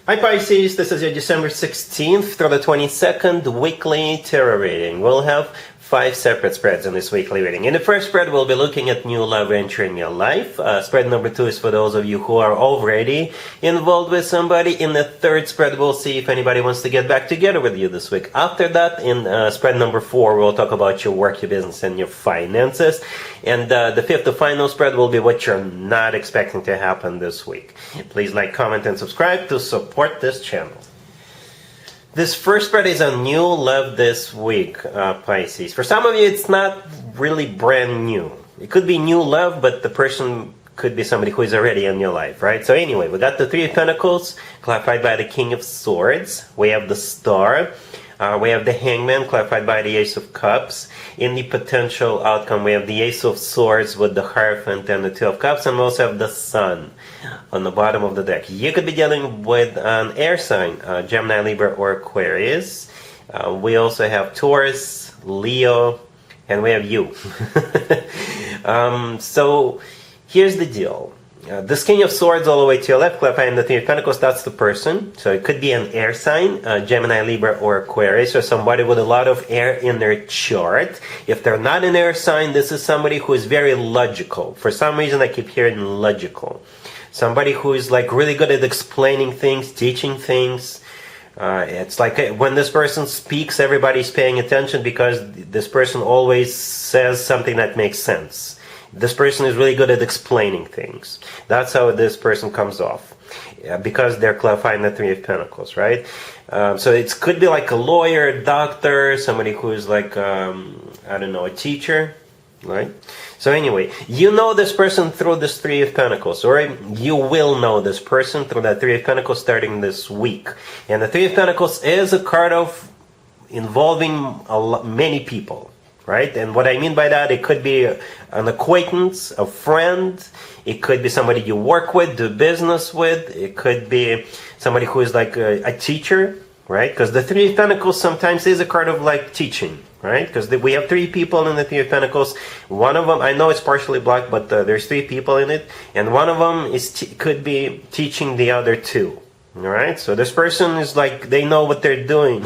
Hi Pisces, this is your December 16th through the 22nd weekly tarot reading. We'll have 5 separate spreads in this weekly reading. In the first spread, we'll be looking at new love entering your life. Spread number 2 is for those of you who are already involved with somebody. In the third spread, we'll see if anybody wants to get back together with you this week. After that, in spread number 4, we'll talk about your work, your business, and your finances. And the fifth, the final spread, will be what you're not expecting to happen this week. Please like, comment, and subscribe to support this channel. This first spread is a new love this week, Pisces. For some of you, it's not really brand new. It could be new love, but the person could be somebody who is already in your life, right? So anyway, we got the Three of Pentacles, clarified by the King of Swords. We have the Star. We have the Hangman, clarified by the Ace of Cups. In the potential outcome, we have the Ace of Swords with the Hierophant and the Two of Cups, and we also have the Sun on the bottom of the deck. You could be dealing with an air sign, Gemini, Libra, or Aquarius. We also have Taurus, Leo, and we have you. So here's the deal. This King of Swords all the way to your left, clarifying the Three of Pentacles, that's the person. So it could be an air sign, Gemini, Libra, or Aquarius, or somebody with a lot of air in their chart. If they're not an air sign, this is somebody who is very logical. For some reason, I keep hearing logical. Somebody who is like really good at explaining things, teaching things. It's like when this person speaks, everybody's paying attention because this person always says something that makes sense. This person is really good at explaining things. That's how this person comes off, because they're clarifying the Three of Pentacles, right? So it could be like a lawyer, a doctor, somebody who is like, I don't know, a teacher, right? So anyway, you know this person through this Three of Pentacles, or you will know this person through that Three of Pentacles starting this week. And the Three of Pentacles is a card of involving many people. Right? And what I mean by that, it could be an acquaintance, a friend, it could be somebody you work with, do business with, it could be somebody who is like a teacher, right? Because the Three of Pentacles sometimes is a card of like teaching, right? Because we have 3 people in the Three of Pentacles. One of them, I know it's partially black, but there's 3 people in it, and one of them could be teaching the other 2. All right, so this person is like, they know what they're doing.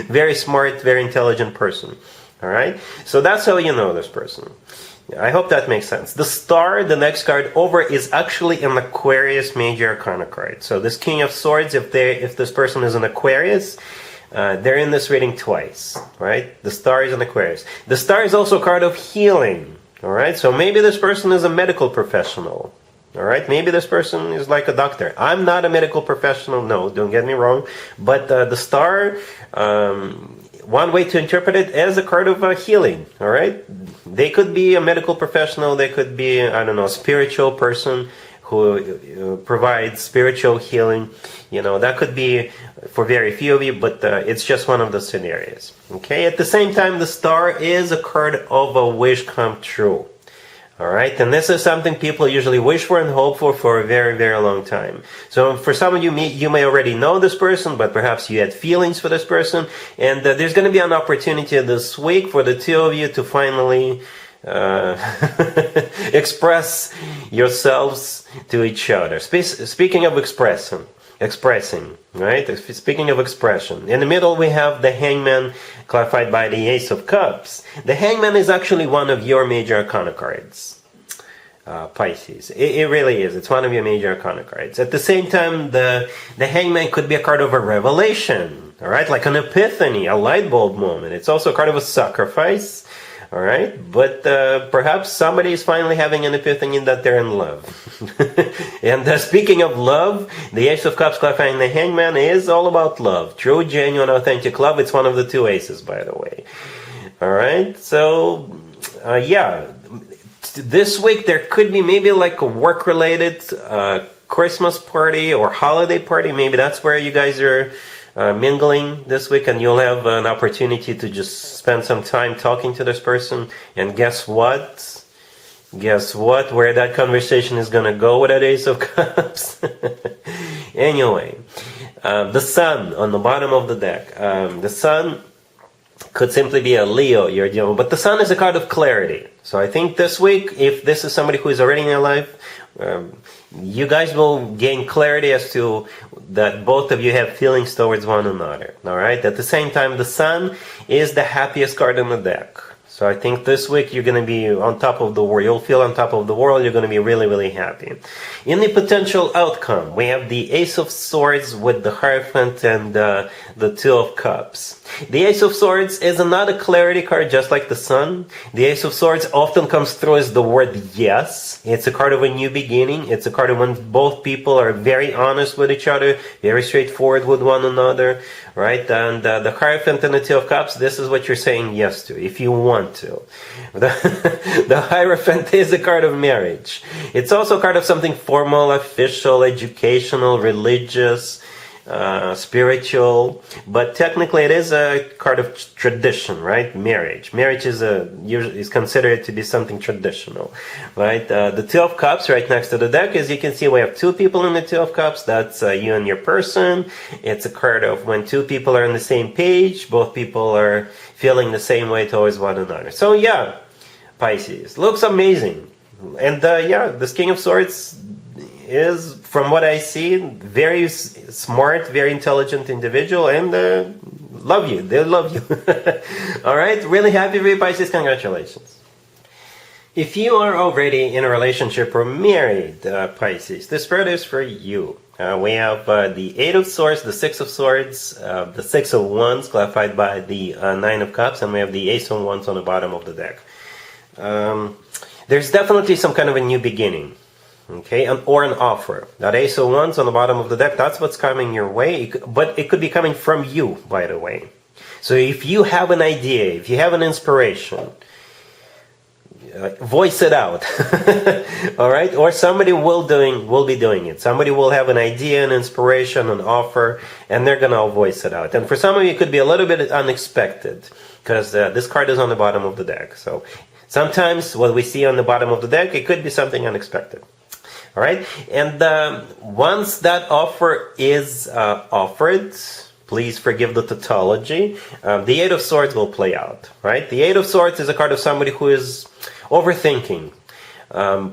Very smart, very intelligent person. All right, so that's how you know this person. I hope that makes sense. The Star, the next card over, is actually an Aquarius Major Arcana card. So this King of Swords, if this person is an Aquarius, they're in this reading twice, right? The Star is an Aquarius. The Star is also a card of healing. All right, so maybe this person is a medical professional. All right, maybe this person is like a doctor. I'm not a medical professional, no, don't get me wrong. But the Star, one way to interpret it as a card of healing, all right? They could be a medical professional, they could be, I don't know, a spiritual person who provides spiritual healing. You know, that could be for very few of you, but it's just one of the scenarios, okay? At the same time, the Star is a card of a wish come true. All right, and this is something people usually wish for and hope for a very, very long time. So for some of you, you may already know this person, but perhaps you had feelings for this person. And there's going to be an opportunity this week for the 2 of you to finally express yourselves to each other. Speaking of expressing, right? Speaking of expression, in the middle we have the Hangman, clarified by the Ace of Cups. The Hangman is actually one of your major arcana cards, Pisces. It really is. It's one of your major arcana cards. At the same time, the Hangman could be a card of a revelation, all right? Like an epiphany, a light bulb moment. It's also a card of a sacrifice. All right, but perhaps somebody is finally having an epiphany that they're in love. And speaking of love, the Ace of Cups clarifying the Hangman is all about love. True, genuine, authentic love. It's one of the 2 aces, by the way. All right, so yeah, this week there could be maybe like a work-related Christmas party or holiday party. Maybe that's where you guys are mingling this week, and you'll have an opportunity to just spend some time talking to this person. And guess what? Where that conversation is going to go with that Ace of Cups? Anyway, the Sun on the bottom of the deck. The Sun could simply be a Leo you're dealing with, but the Sun is a card of clarity. So I think this week, if this is somebody who is already in your life, you guys will gain clarity as to that both of you have feelings towards one another. All right. At the same time, the Sun is the happiest card in the deck. So I think this week you're going to be on top of the world. You'll feel on top of the world. You're going to be really, really happy. In the potential outcome, we have the Ace of Swords with the Hierophant and the Two of Cups. The Ace of Swords is another clarity card, just like the Sun. The Ace of Swords often comes through as the word yes. It's a card of a new beginning. It's a card of when both people are very honest with each other, very straightforward with one another, right? And the Hierophant and the Two of Cups, this is what you're saying yes to, if you want to. The Hierophant is a card of marriage. It's also a card of something formal, official, educational, religious, spiritual, but technically it is a card of tradition, right? Marriage is considered to be something traditional, right? The Two of Cups right next to the deck, as you can see, we have two people in the Two of Cups. That's you and your person. It's a card of when two people are on the same page, both people are feeling the same way towards one another. So yeah, Pisces looks amazing, and this King of Swords is, from what I see, very smart, very intelligent individual, and love you. They love you. All right, really happy for you, Pisces. Congratulations. If you are already in a relationship or married, Pisces, this spread is for you. We have the Eight of Swords, the Six of Swords, the Six of Wands, clarified by the Nine of Cups, and we have the Ace of Wands on the bottom of the deck. There's definitely some kind of a new beginning. Okay, or an offer. That Ace of Wands on the bottom of the deck, that's what's coming your way, but it could be coming from you, by the way. So if you have an idea, if you have an inspiration, voice it out. All right, or somebody will be doing it. Somebody will have an idea, an inspiration, an offer, and they're gonna voice it out. And for some of you, it could be a little bit unexpected, because this card is on the bottom of the deck. So sometimes what we see on the bottom of the deck, it could be something unexpected. All right, and once that offer is offered, please forgive the tautology, the Eight of Swords will play out, right? The Eight of Swords is a card of somebody who is overthinking.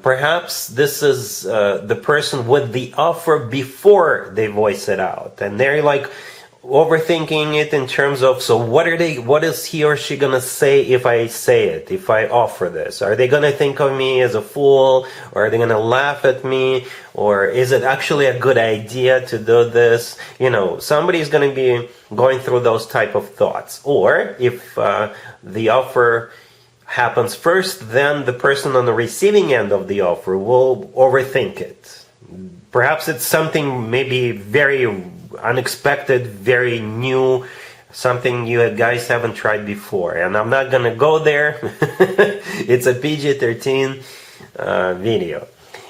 Perhaps this is the person with the offer before they voice it out, and they're like overthinking it in terms of, so what is he or she gonna say if I say it, if I offer this? Are they gonna think of me as a fool, or are they gonna laugh at me, or is it actually a good idea to do this? You know, somebody's gonna be going through those type of thoughts. Or if the offer happens first, then the person on the receiving end of the offer will overthink it. Perhaps it's something maybe very unexpected, very new, something you guys haven't tried before. And I'm not gonna go there. It's a PG-13 video,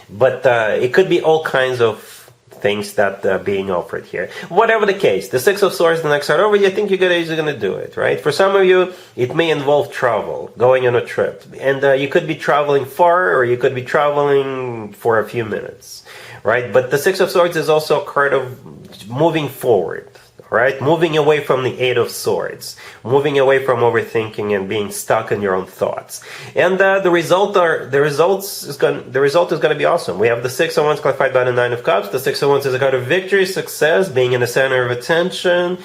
but it could be all kinds of things that are being offered here. Whatever the case, the Six of Swords, the next card over, I think you guys are gonna do it, right? For some of you, it may involve travel, going on a trip, and you could be traveling far, or you could be traveling for a few minutes, right? But the Six of Swords is also a card of moving forward, right? Moving away from the Eight of Swords, moving away from overthinking and being stuck in your own thoughts. And the result is going to be awesome. We have the Six of Wands clarified by the Nine of Cups. The Six of Wands is a card of victory, success, being in the center of attention,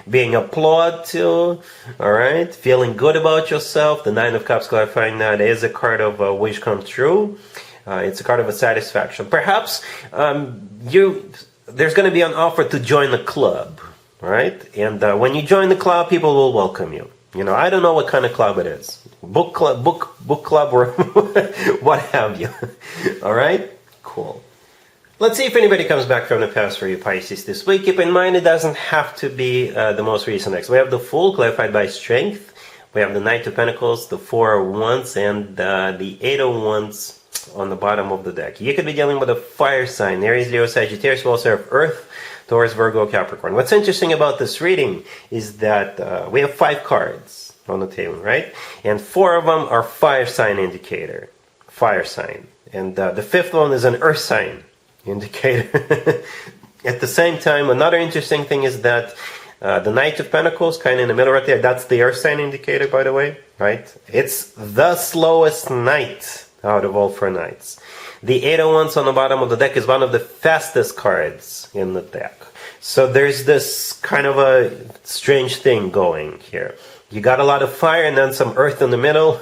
being applauded to, all right, feeling good about yourself. The Nine of Cups clarifying that is a card of a wish come true. It's a card of a satisfaction. Perhaps there's going to be an offer to join the club, right? And when you join the club, people will welcome you. You know, I don't know what kind of club it is. Book club, or what have you. All right? Cool. Let's see if anybody comes back from the past for you, Pisces, this week. Keep in mind, it doesn't have to be the most recent ex. We have the Fool, clarified by Strength. We have the Knight of Pentacles, the Four of Wands, and the Eight of Wands on the bottom of the deck. You could be dealing with a fire sign, Aries, Leo, Sagittarius. We also have Earth, Taurus, Virgo, Capricorn. What's interesting about this reading is that we have 5 cards on the table, right? And 4 of them are fire sign indicator, fire sign. And the 5th one is an earth sign indicator. At the same time, another interesting thing is that the Knight of Pentacles, kind of in the middle right there, that's the earth sign indicator, by the way, right? It's the slowest knight out of all 4 knights. The Eight of Wands on the bottom of the deck is one of the fastest cards in the deck. So there's this kind of a strange thing going here. You got a lot of fire and then some earth in the middle.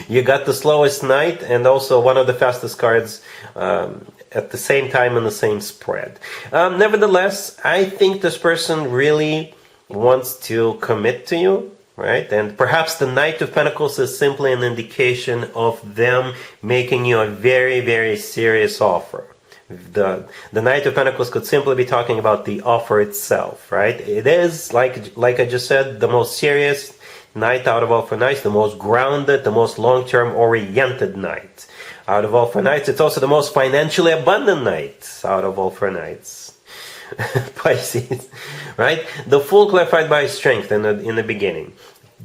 You got the slowest knight and also one of the fastest cards at the same time in the same spread. Nevertheless, I think this person really wants to commit to you, right? And perhaps the Knight of Pentacles is simply an indication of them making you a very, very serious offer. The Knight of Pentacles could simply be talking about the offer itself, right? It is, like I just said, the most serious Knight out of all four Knights, the most grounded, the most long-term oriented Knight out of all four Knights. It's also the most financially abundant Knight out of all four Knights. Pisces, right? The Fool clarified by strength in the beginning.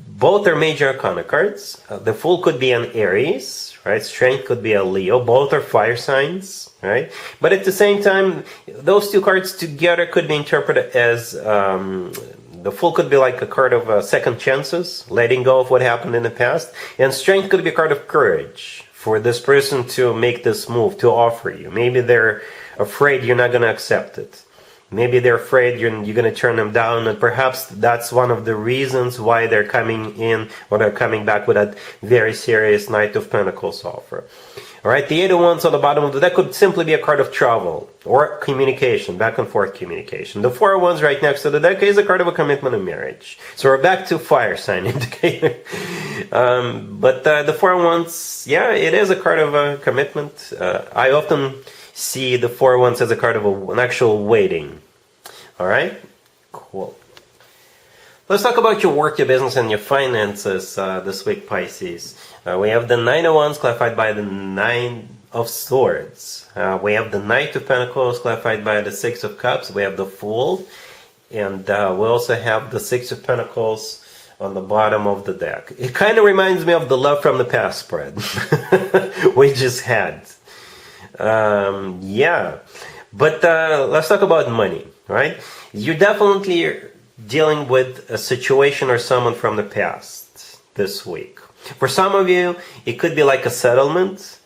Both are major arcana cards. The Fool could be an Aries, right? Strength could be a Leo. Both are fire signs, right? But at the same time, those two cards together could be interpreted as the Fool could be like a card of second chances, letting go of what happened in the past. And Strength could be a card of courage for this person to make this move, to offer you. Maybe they're afraid you're not going to accept it. Maybe they're afraid you're going to turn them down, and perhaps that's one of the reasons why they're coming in, or they're coming back with that very serious Knight of Pentacles offer. All right, the Eight of Wands on the bottom of the deck could simply be a card of travel or communication, back and forth communication. The Four of Wands right next to the deck is a card of a commitment of marriage. So we're back to fire sign indicator. But the Four of Wands, yeah, it is a card of a commitment. I often see the Four of Wands as a card of an actual waiting. All right, cool. Let's talk about your work, your business, and your finances this week, Pisces. We have the Nine of Wands clarified by the Nine of Swords. We have the Knight of Pentacles clarified by the Six of Cups. We have the Fool. And we also have the Six of Pentacles on the bottom of the deck. It kind of reminds me of the Love from the Past spread we just had. Yeah. But let's talk about money, right? You're definitely dealing with a situation or someone from the past this week. For some of you, it could be like a settlement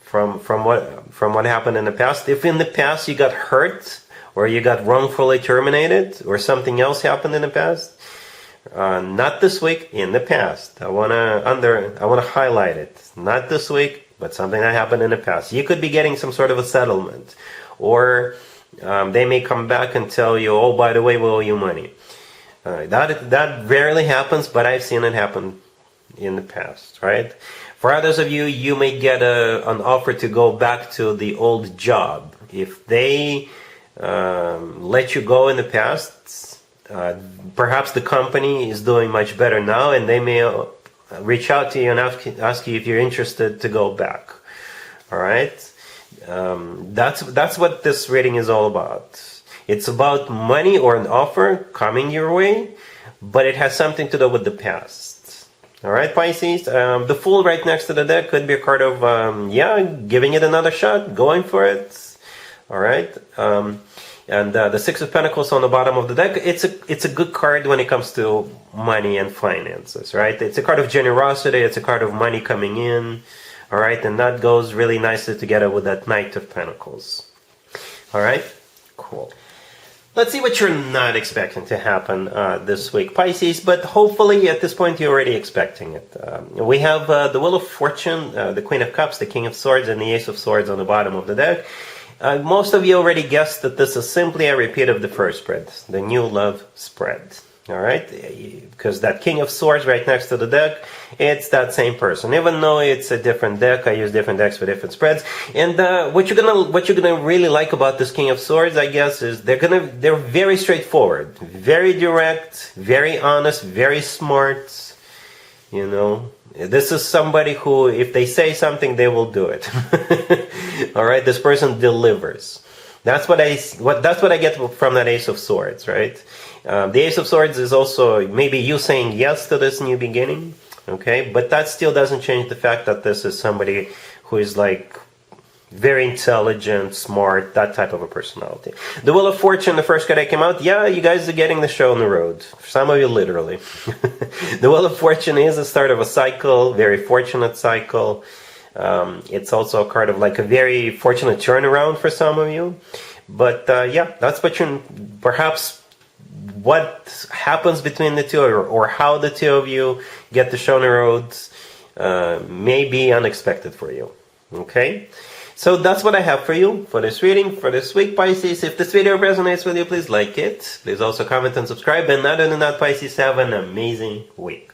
from what happened in the past. If in the past you got hurt, or you got wrongfully terminated, or something else happened in the past, not this week, in the past. I wanna highlight it. Not this week, but something that happened in the past. You could be getting some sort of a settlement, or they may come back and tell you, "Oh, by the way, we owe you money." That rarely happens, but I've seen it happen in the past, right? For others of you, you may get an offer to go back to the old job. If they let you go in the past, perhaps the company is doing much better now, and they may reach out to you and ask you if you're interested to go back. All right? That's what this reading is all about. It's about money or an offer coming your way, but it has something to do with the past. All right, Pisces? The Fool right next to the deck could be a card of, giving it another shot, going for it. All right? And the Six of Pentacles on the bottom of the deck, it's a good card when it comes to money and finances, right? It's a card of generosity, it's a card of money coming in, all right? And that goes really nicely together with that Knight of Pentacles. All right? Cool. Let's see what you're not expecting to happen this week, Pisces, but hopefully at this point you're already expecting it. We have the Wheel of Fortune, the Queen of Cups, the King of Swords, and the Ace of Swords on the bottom of the deck. Most of you already guessed that this is simply a repeat of the first spread, the new love spread. All right, because that King of Swords right next to the deck, it's that same person. Even though it's a different deck, I use different decks for different spreads. And what you're gonna really like about this King of Swords, I guess, is they're very straightforward, very direct, very honest, very smart. You know, this is somebody who, if they say something, they will do it. All right, this person delivers. That's what I get from that Ace of Swords, right? The Ace of Swords is also maybe you saying yes to this new beginning, okay? But that still doesn't change the fact that this is somebody who is like very intelligent, smart, that type of a personality. The Wheel of Fortune, the first card that came out, yeah, you guys are getting the show on the road. For some of you, literally. The Wheel of Fortune is the start of a cycle, very fortunate cycle. It's also a card of like a very fortunate turnaround for some of you. But yeah, that's what you perhaps what happens between the two, or how the two of you get to show the roads may be unexpected for you. Okay, so that's what I have for you for this reading for this week, Pisces. If this video resonates with you, please like it. Please also comment and subscribe. And other than that, Pisces, have an amazing week.